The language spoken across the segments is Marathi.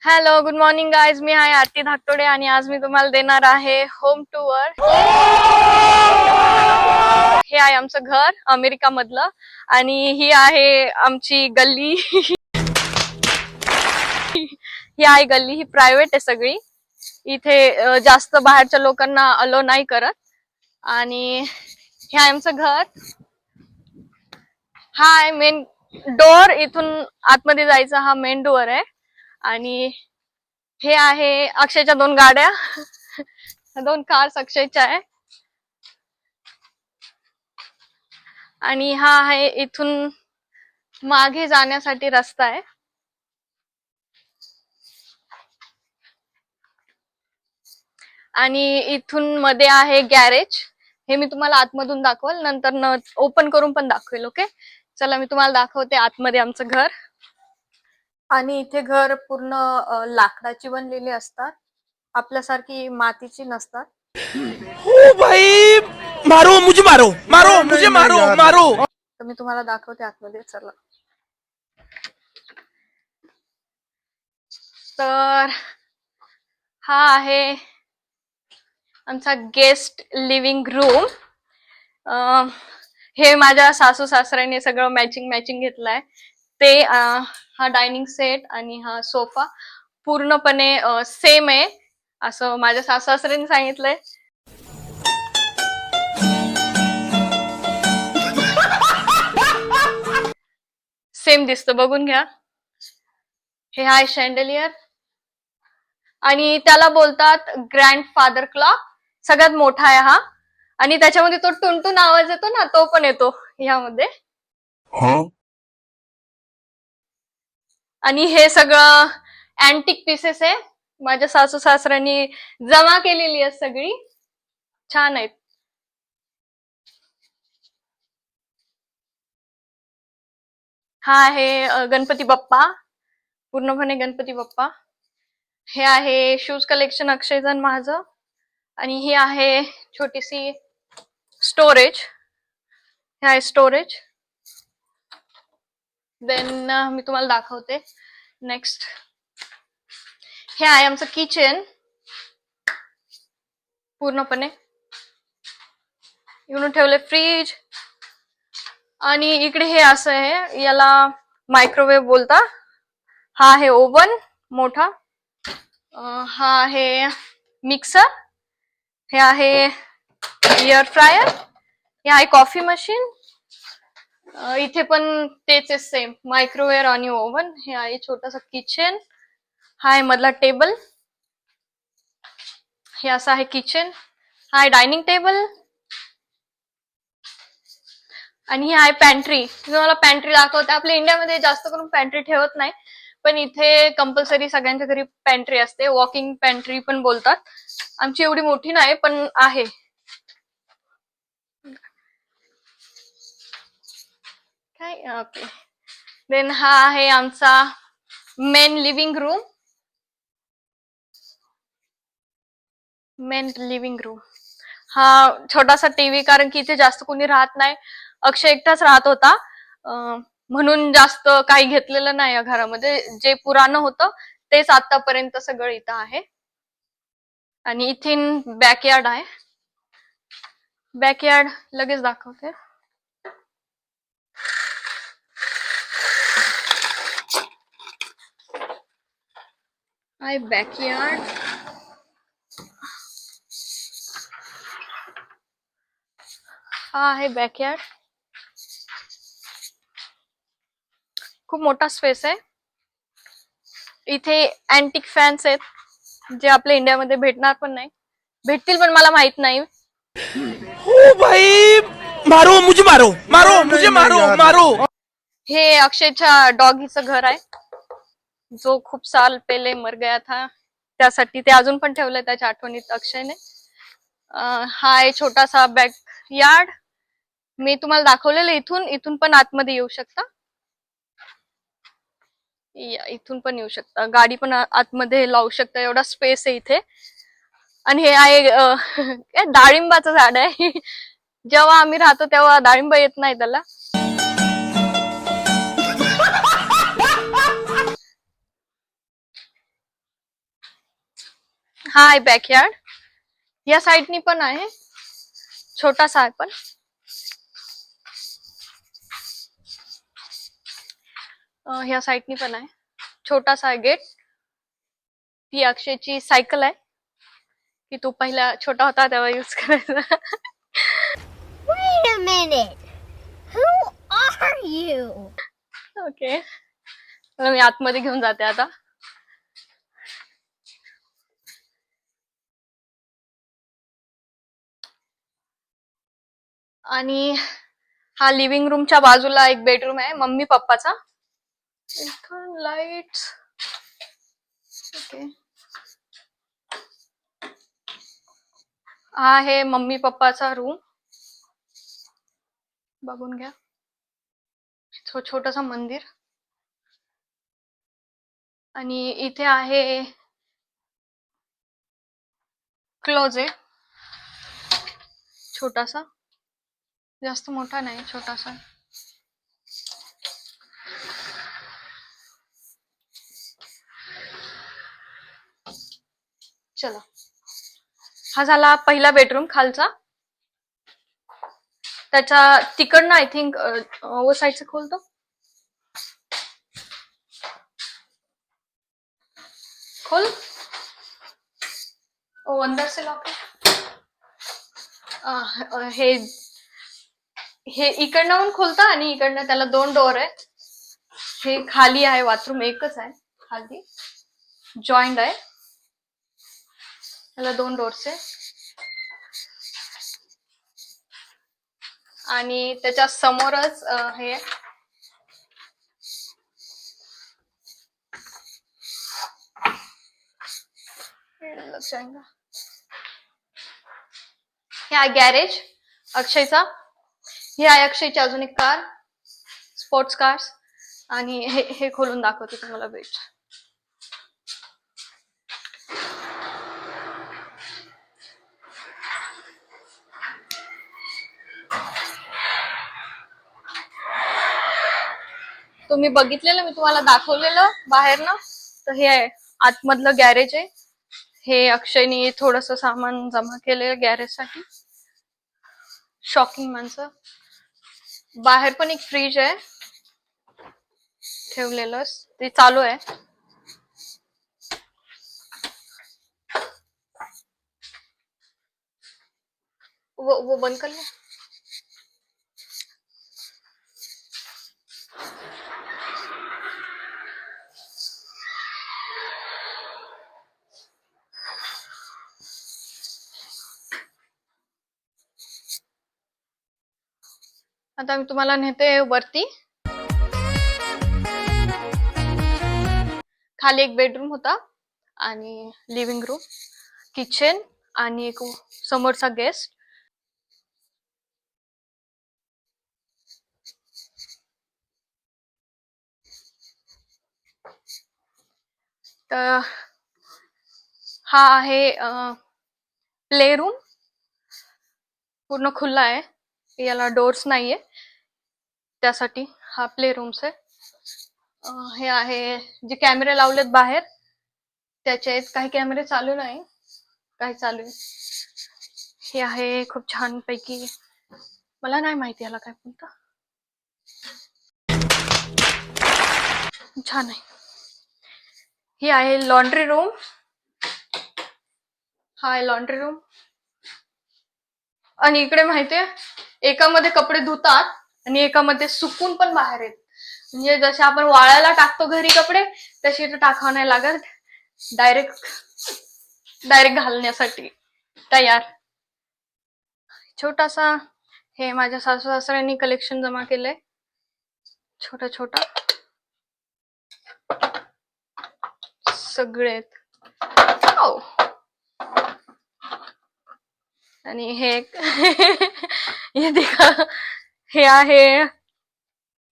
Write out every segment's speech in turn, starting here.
Hello, good morning guys. मी आहे आरती धाकटोडे आणि आज मी तुम्हाला देणार आहे होम टूर. हे आहे आमचं घर अमेरिका मधलं आणि ही आहे आमची गल्ली. ही आहे गल्ली, ही प्रायव्हेट आहे सगळी. इथे जास्त बाहेरच्या लोकांना अलो नाही करत. आणि हे आहे आमचं घर. हा आहे मेन डोअर. इथून आतमध्ये जायचा हा मेन डोअर आहे. आणि हे आहे अक्षयच्या 2 गाड्या. 2 कार्स अक्षयच्या आहे. आणि हा आहे इथून मागे जाण्यासाठी रस्ता आहे. आणि इथून मध्ये आहे गॅरेज. हे मी तुम्हाला आतमधून दाखवल, नंतर ओपन करून पण दाखवेल. ओके, चला मी तुम्हाला दाखवते आतमध्ये आमचं घर. आणि इथे घर पूर्ण लाकडाची बनलेली असतात, आपल्यासारखी मातीची नसतात. ओ भाई, मारो मुझे, मारो मारो मुझे, मारो मारो. तर मी तुम्हाला दाखवते आतमध्ये, चला. तर हा आहे आमचा गेस्ट लिव्हिंग रूम. हे माझ्या सासू सासऱ्याने सगळं मॅचिंग घेतलंय. ते हा डायनिंग सेट आणि हा सोफा पूर्णपणे सेम आहे असं माझ्या सासू सासऱ्याने सांगितलंय. सेम दिसतं, बघून घ्या. हे आहे शँडलियर आणि त्याला बोलतात ग्रँडफादर क्लॉक. सगळ्यात मोठा आहे हा. आणि त्याच्यामध्ये तो टुनटुन आवाज येतो ना, तो पण येतो ह्यामध्ये. आणि हे सगळं अँटिक पीसेस आहे, माझ्या सासू सासऱ्यांनी जमा केलेली आहे सगळी. छान आहेत. हा आहे गणपती बाप्पा, पूर्णपणे गणपती बाप्पा. हे आहे शूज कलेक्शन अक्षयजन माझं. आणि ही आहे छोटीशी स्टोरेज. हे आहे स्टोरेज. देन मी तुम्हाला दाखवते नेक्स्ट. हे आहे आमचं किचन पूर्णपणे. इकडून ठेवले फ्रीज. आणि इकडे हे असं आहे, याला मायक्रोवेव्ह बोलता. हा आहे ओव्हन मोठा. हा आहे मिक्सर. हे आहे एअर फ्रायर. हे आहे कॉफी मशीन. इथे पण तेच आहे, सेम मायक्रोवेव्ह आणि ओव्हन. हे आहे छोटासा किचन. हा आहे मधला टेबल. हे असं आहे किचन. हा आहे डायनिंग टेबल. आणि ही आहे पॅन्ट्री. तुम्हाला पॅन्ट्री दाखवते. आपल्या इंडियामध्ये जास्त करून पॅन्ट्री ठेवत नाही, पण इथे कंपल्सरी सगळ्यांच्या घरी पॅन्ट्री असते. वॉकिंग पॅन्ट्री पण बोलतात. आमची एवढी मोठी नाही, पण आहे. काय ओके. देन हा आहे आमचा मेन लिव्हिंग रूम. हा छोटासा टीव्ही, कारण की इथे जास्त कोणी राहत नाही. अक्षय एकटाच राहत होता, म्हणून जास्त काही घेतलेलं नाही या घरामध्ये. जे पुराणं होतं तेच आतापर्यंत सगळं इथं आहे. आणि इथे बॅकयार्ड आहे. बॅकयार्ड लगेच दाखवते. आहे बॅकयार्ड. हा आहे बॅकयार्ड. खूप मोठा स्पेस आहे. इथे अँटिक फॅन्स आहेत, जे आपल्या इंडियामध्ये भेटणार पण नाही. भेटतील पण मला माहित नाही. ओ भाई, मारो मुझे, मारो मारो मुझे, मारो मारो. हे अक्षयच्या डॉगीचं घर आहे, जो खूप साल पहिले मर गया था. त्यासाठी ते अजून पण ठेवलंय त्याच्या आठवणीत अक्षयने. हा आहे छोटासा बॅक यार्ड. मी तुम्हाला दाखवलेलं. इथून पण आतमध्ये येऊ शकता. इथून पण येऊ शकता. गाडी पण आतमध्ये लावू शकता, एवढा स्पेस आहे इथे. आणि हे आहे डाळिंबाचं झाड आहे. जेव्हा आम्ही राहतो तेव्हा डाळिंब येत नाही त्याला. हा आहे बॅकयार्ड. या साईडनी पण आहे, छोटासा आहे पण. ह्या साईडनी पण आहे, छोटासा आहे गेट. ती अक्षयची सायकल आहे, की तो पहिला छोटा होता तेव्हा यूज करायचा. Wait a minute. Who are you? Okay, मी आतमध्ये घेऊन जाते आता. आणि हा लिव्हिंग रूमच्या बाजूला एक बेडरूम आहे मम्मी पप्पाचा. इथून लाईट. ओके, हा आहे मम्मी पप्पाचा रूम, बघून घ्या. छोटंसं मंदिर. आणि इथे आहे क्लोजेट, छोटासा, जास्त मोठा नाही, छोटासा. चला, हा झाला पहिला बेडरूम खालचा. त्याच्या तिकडनं आय थिंक वो साईडचं खोलतो. खोल. ओ अंदर से लॉक है. हे इकडनं पण खोलता आणि इकडनं त्याला 2 डोअर आहे. हे खाली आहे, बाथरूम एकच आहे खाली, जॉईंट आहे. त्याला 2 डोअर्स आहे. आणि त्याच्या समोरच हे आहे गॅरेज अक्षयचा. ही आहे अक्षयची अजून एक कार, स्पोर्ट्स कार्स. आणि हे खोलून दाखवते तुम्हाला बेड. तुम्ही बघितलेलं, मी तुम्हाला दाखवलेलं बाहेरनं, तर हे आहे आतमधलं गॅरेज आहे. हे अक्षयनी थोडस सामान जमा केलेलं गॅरेज साठी. शॉकिंग माणसं. बाहेर पण एक फ्रीज आहे ठेवलेलं, ते चालू आहे. वो बंद कर ले. आता मी तुम्हाला नेते वरती. खाली एक बेडरूम होता आणि लिव्हिंग रूम, किचन आणि एक समोरचा गेस्ट. तर हा आहे प्ले रूम, पूर्ण खुला आहे, याला डोर्स नाहीये, त्यासाठी हा प्ले रूम्स आहे. हे आहे जे कॅमेरे लावलेत बाहेर, त्याचे काही कॅमेरे चालू नाही, काही चालू आहे. हे आहे खूप छान पैकी, मला नाही माहिती याला काय बोलतं, छान आहे. ही आहे लॉन्ड्री रूम. हा आहे लॉन्ड्री रूम. आणि इकडे माहितीये, एकामध्ये कपडे धुतात आणि एकामध्ये सुकून पण बाहेर येत. म्हणजे जसे आपण वाळायला टाकतो घरी कपडे, तसे इथे टाकावं नाही लागत, डायरेक्ट घालण्यासाठी तयार. छोटासा, हे माझ्या सासू सासऱ्यांनी कलेक्शन जमा केलंय, छोटा छोटा सगळे. आणि हे हे आहे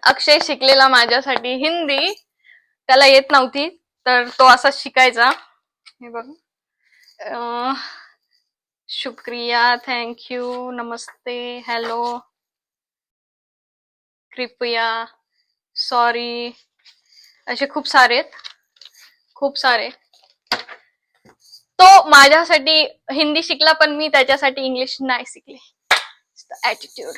अक्षय शिकलेला माझ्यासाठी हिंदी. त्याला येत नव्हती, तर तो असा शिकायचा. हे बघ, शुक्रिया, थँक्यू, नमस्ते, हॅलो, कृपया, सॉरी, असे खूप सारे आहेत, खूप सारे. तो माझ्यासाठी हिंदी शिकला, पण मी त्याच्यासाठी इंग्लिश नाही शिकले. ऍटिट्यूड.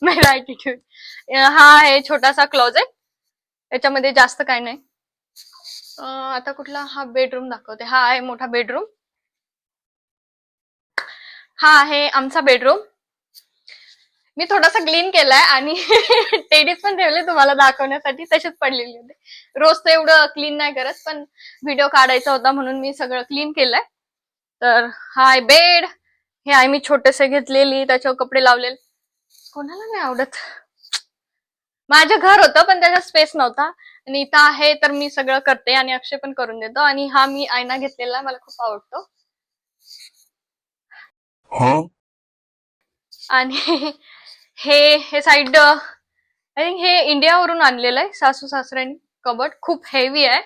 मेरा ऍटिट्यूड. हा आहे छोटासा क्लोजेट. याच्यामध्ये जास्त काय नाही. आता कुठला हा बेडरूम दाखवते. हा आहे मोठा बेडरूम. हा आहे आमचा बेडरूम. मी थोडासा क्लीन केलाय आणि टेडीज पण ठेवले तुम्हाला दाखवण्यासाठी, तसेच पडलेले होते. रोज तर एवढं क्लीन नाही करत, पण व्हिडिओ काढायचा होता म्हणून मी सगळं क्लीन केलंय. तर हा आहे बेड. हे आहे मी छोटेसे घेतलेली, त्याच्यावर कपडे लावलेले. कोणाला नाही आवडत. माझं घर होतं पण त्याचा स्पेस नव्हता आणि इथं आहे तर मी सगळं करते आणि अक्षय पण करून देतो. आणि हा मी आयना घेतलेला, मला खूप आवडतो. आणि हे साईड आय थिंक हे इंडियावरून आणलेलं आहे सासू सासऱ्यांनी. कबर्ड खूप हेवी आहे.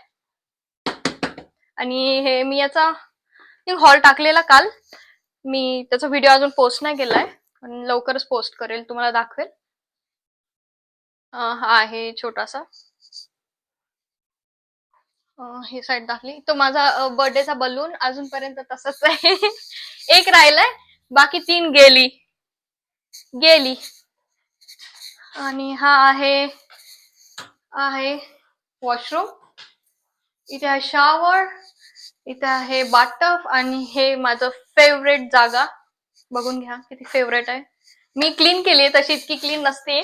आणि हे मी याचा हॉल टाकलेला काल. मी त्याचा व्हिडिओ अजून पोस्ट नाही केलाय, पण लवकरच पोस्ट करेल, तुम्हाला दाखवेल. हा आहे छोटासा. ही साईड दाखली. तो माझा बर्थडेचा बलून अजूनपर्यंत तसंच आहे. एक राहिलाय, बाकी 3 गेली. आणि हा आहे वॉशरूम. इथे आहे शॉवर, इथे आहे बाथटब आणि हे माझं फेवरेट जागा. बघून घ्या किती फेवरेट आहे. मी क्लीन केली आहे, तशी इतकी क्लीन नसते.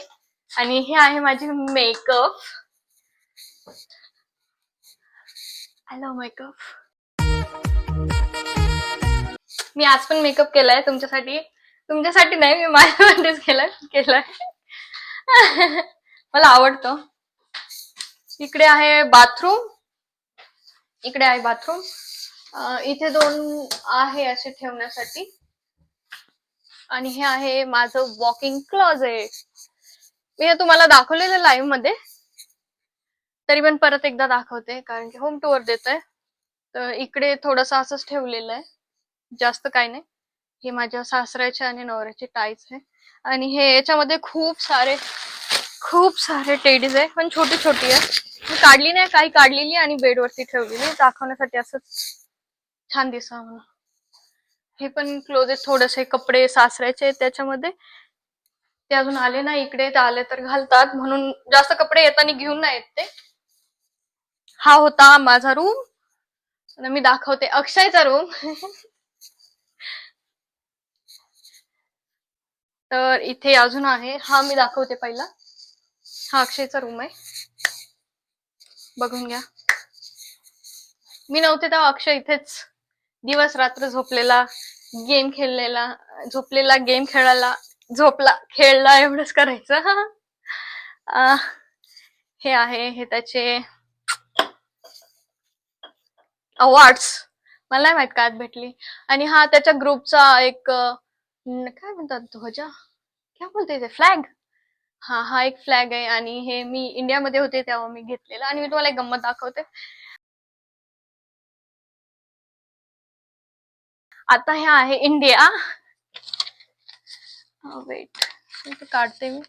आणि हे आहे माझी मेकअप. I love makeup. मी आज पण मेकअप केलाय तुमच्यासाठी. तुमच्यासाठी नाही, मी माझ्यासाठीच केलाय. मला आवडतं. इकडे आहे बाथरूम. इथे 2 आहे असे ठेवण्यासाठी. आणि हे आहे माझं वॉकिंग क्लोजेट. मी हे तुम्हाला दाखवलेलं लाईव्ह मध्ये, तरी पण परत एकदा दाखवते कारण की होम टूर देतोय. तर इकडे थोडस असंच ठेवलेलं आहे, जास्त काही नाही. हे माझ्या सासऱ्याचे आणि नवऱ्याचे टाईज आहे. आणि हे याच्यामध्ये खूप सारे टेडीज आहे, पण छोटी छोटी आहे. मी काढली नाही, काही काढलेली आणि बेडवरती ठेवलेली दाखवण्यासाठी, असंच छान दिसा म्हणून. हे पण क्लोजेट थोडेसे कपडे सासऱ्याचे त्याच्यामध्ये, ते अजून आले नाही इकडे. ते आले तर घालतात म्हणून जास्त कपडे येताना घेऊन नाही येत ते. हा होता माझा रूम. मी दाखवते अक्षयचा रूम. तर इथे अजून आहे. हा मी दाखवते पहिला. हा अक्षयचा रूम आहे, बघून घ्या. मी नव्हते तेव्हा अक्षय इथेच दिवस रात्र झोपलेला, गेम खेळायला, झोपला, खेळला, एवढंच करायचं. हे त्याचे अवॉर्ड्स, मला नाही माहित काय भेटली. आणि हा त्याच्या ग्रुपचा एक काय म्हणतात ध्वजा, काय बोलते ते, फ्लॅग. हा एक फ्लॅग आहे. आणि हे मी इंडियामध्ये होते तेव्हा मी घेतलेला. आणि मी तुम्हाला एक गंमत दाखवते. आता हे आहे इंडिया. वेट, काटते मी.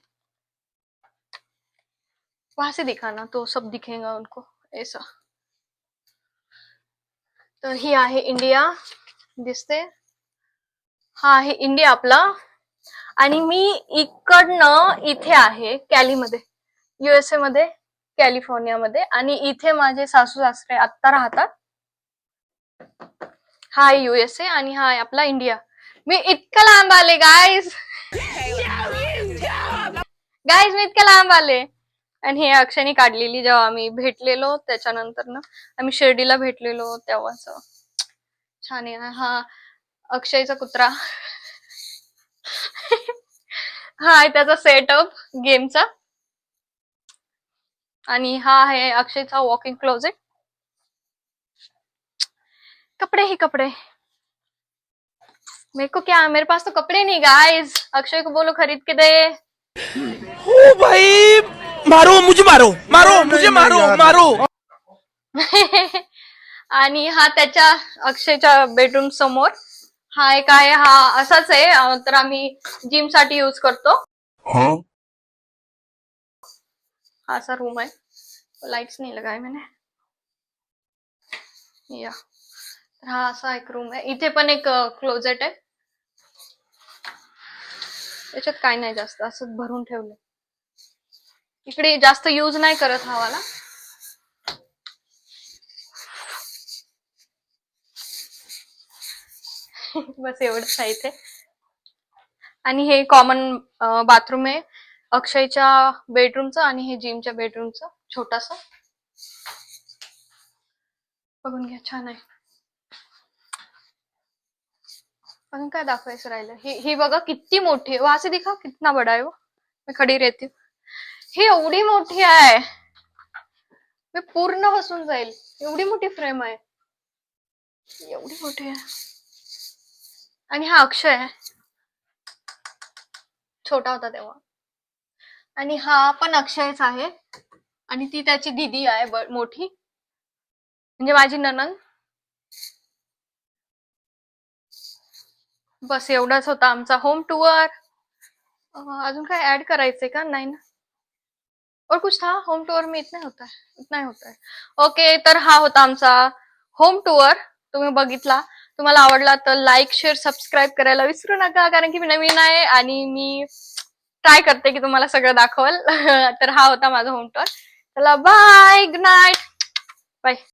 वहां से दिखाना तो सब दिखेगा उनको ऐसा. तर ही आहे इंडिया, दिसते. हा आहे इंडिया आपला. आणि मी इकडनं इथे आहे कॅलीमध्ये, USA मध्ये, कॅलिफोर्नियामध्ये. आणि इथे माझे सासू सासरे आत्ता राहतात. हा आहे USA आणि हा आहे आपला इंडिया. मी इतकं लांब आले गाईज, मी इतकं लांब आले. आणि हे अक्षयने काढलेली जेव्हा आम्ही भेटलेलो, त्याच्यानंतर ना आम्ही शिर्डीला भेटलेलो तेव्हाच. छान आहे. हा अक्षयचा कुत्रा. हा आहे त्याचा सेटअप गेमचा. आणि हा आहे अक्षयचा वॉकिंग क्लोजेट. कपडे ही कपडे. मेरे पास तो कपड़े नहीं गाइस. अक्षय को बोलो खरीद के दे. ओ भाई, मुझे मारो. आणि हा त्याच्या अक्षयच्या बेडरूम समोर. हा एक आहे, हा असाच आहे. तर आम्ही जिम साठी यूज करतो. हा सा रूम है, लाइट्स नहीं लगाए मैंने। या तर हा असा एक रूम आहे. इथे पण एक क्लोजेट आहे. त्याच्यात काय नाही जास्त, असं भरून ठेवलं. इकडे जास्त यूज नाही करत हा वाला. बस एवढंच आहे इथे. आणि हे कॉमन बाथरूम आहे अक्षयच्या बेडरूमचं आणि हे जिमच्या बेडरूमचं छोटासा. बघून घ्या, छान आहे. अजून काय दाखवायचं राहिलं. ही बघा किती मोठी आहे. वहां से दिखा कितना बड़ा है वो. मैं खड़ी रहती हूँ. ही एवढी मोठी आहे, मी पूर्ण बसून जाईल एवढी मोठी फ्रेम आहे. एवढी मोठी आहे. आणि हा अक्षय आहे, छोटा होता तेव्हा. आणि हा पण अक्षयच आहे. आणि ती त्याची दीदी आहे मोठी, म्हणजे माझी नणंद. बस एवढाच होता आमचा होम टूर. अजून काय ऍड करायचंय का? नाही ना. और कुछ था होम टूर में? इतना ही होता है. ओके, तर हा होता आमचा होम टूर. तुम्ही बघितला, तुम्हाला आवडला तर लाईक शेअर सबस्क्राईब करायला विसरू नका, कारण की मी नवीन आहे आणि मी ट्राय करते की तुम्हाला सगळं दाखवल. तर हा होता माझा होम टूर. चला बाय, गुड नाईट, बाय.